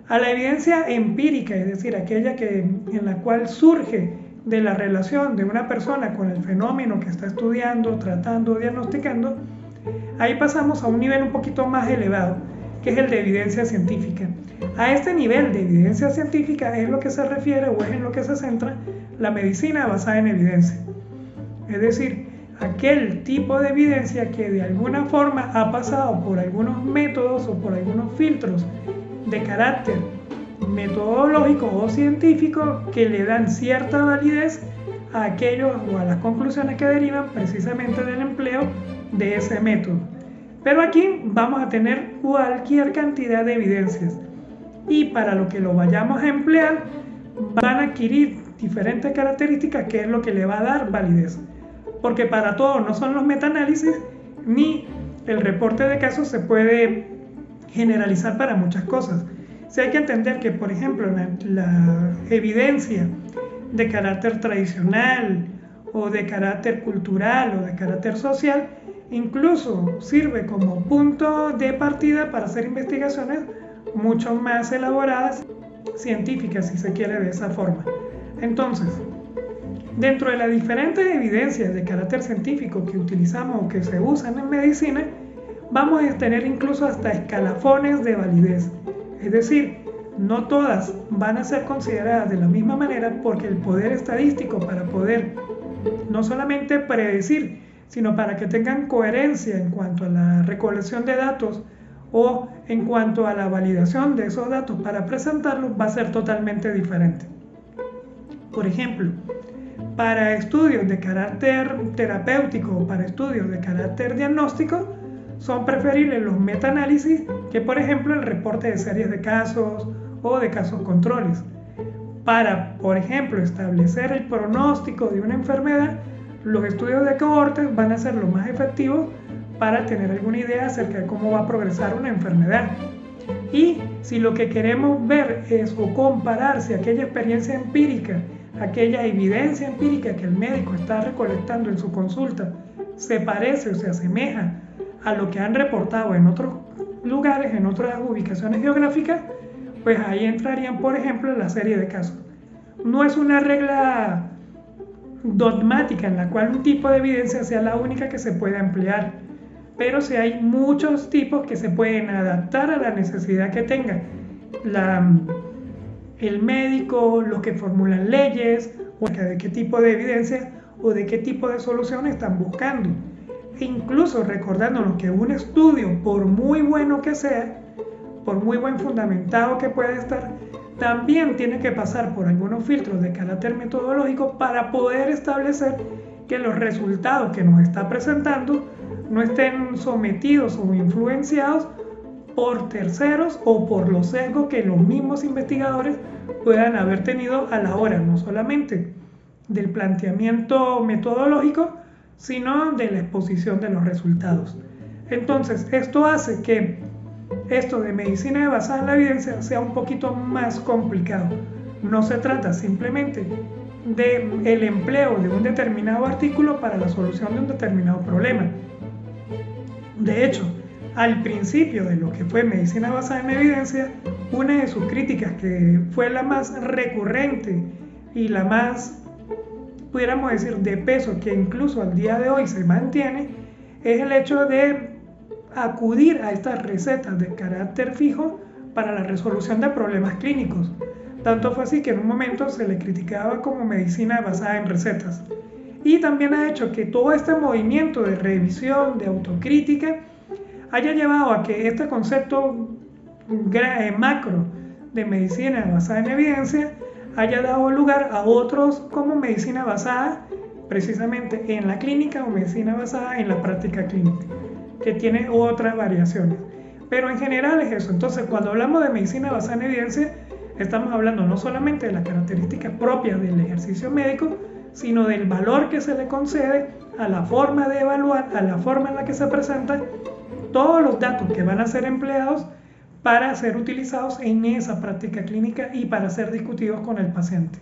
A la evidencia empírica, es decir, aquella en la cual surge de la relación de una persona con el fenómeno que está estudiando, tratando, diagnosticando, ahí pasamos a un nivel un poquito más elevado, que es el de evidencia científica. A este nivel de evidencia científica es lo que se refiere o es en lo que se centra la medicina basada en evidencia. Es decir, aquel tipo de evidencia que de alguna forma ha pasado por algunos métodos o por algunos filtros de carácter metodológico o científico que le dan cierta validez a aquellos o a las conclusiones que derivan precisamente del empleo de ese método. Pero aquí vamos a tener cualquier cantidad de evidencias y para lo que lo vayamos a emplear van a adquirir diferentes características que es lo que le va a dar validez. Porque para todo no son los metaanálisis ni el reporte de casos se puede generalizar para muchas cosas. Sí hay que entender que, por ejemplo, la evidencia de carácter tradicional o de carácter cultural o de carácter social incluso sirve como punto de partida para hacer investigaciones mucho más elaboradas, científicas si se quiere de esa forma. Entonces, dentro de las diferentes evidencias de carácter científico que utilizamos o que se usan en medicina, vamos a tener incluso hasta escalafones de validez. Es decir, no todas van a ser consideradas de la misma manera porque el poder estadístico para poder no solamente predecir, sino para que tengan coherencia en cuanto a la recolección de datos o en cuanto a la validación de esos datos para presentarlos va a ser totalmente diferente. Por ejemplo, para estudios de carácter terapéutico o para estudios de carácter diagnóstico, son preferibles los metaanálisis que, por ejemplo, el reporte de series de casos o de casos controles. Para, por ejemplo, establecer el pronóstico de una enfermedad, los estudios de cohortes van a ser lo más efectivos para tener alguna idea acerca de cómo va a progresar una enfermedad. Y si lo que queremos ver es o comparar si aquella experiencia empírica, aquella evidencia empírica que el médico está recolectando en su consulta se parece o se asemeja a lo que han reportado en otros lugares, en otras ubicaciones geográficas, pues ahí entrarían, por ejemplo, la serie de casos. No es una regla dogmática en la cual un tipo de evidencia sea la única que se pueda emplear, pero sí hay muchos tipos que se pueden adaptar a la necesidad que tenga el médico, los que formulan leyes, o de qué tipo de evidencia o de qué tipo de solución están buscando. E incluso recordándonos que un estudio, por muy bueno que sea, por muy buen fundamentado que pueda estar, también tiene que pasar por algunos filtros de carácter metodológico para poder establecer que los resultados que nos está presentando no estén sometidos o influenciados por terceros o por los sesgos que los mismos investigadores puedan haber tenido a la hora, no solamente del planteamiento metodológico, sino de la exposición de los resultados. Entonces, esto hace que esto de medicina basada en la evidencia sea un poquito más complicado. No se trata simplemente del empleo de un determinado artículo para la solución de un determinado problema. De hecho, al principio de lo que fue medicina basada en evidencia, una de sus críticas que fue la más recurrente y la más, pudiéramos decir, de peso, que incluso al día de hoy se mantiene, es el hecho de acudir a estas recetas de carácter fijo para la resolución de problemas clínicos. Tanto fue así que en un momento se le criticaba como medicina basada en recetas. Y también ha hecho que todo este movimiento de revisión, de autocrítica, haya llevado a que este concepto macro de medicina basada en evidencia haya dado lugar a otros como medicina basada precisamente en la clínica o medicina basada en la práctica clínica, que tiene otras variaciones. Pero en general es eso. Entonces, cuando hablamos de medicina basada en evidencia, estamos hablando no solamente de las características propias del ejercicio médico, sino del valor que se le concede a la forma de evaluar, a la forma en la que se presentan todos los datos que van a ser empleados para ser utilizados en esa práctica clínica y para ser discutidos con el paciente.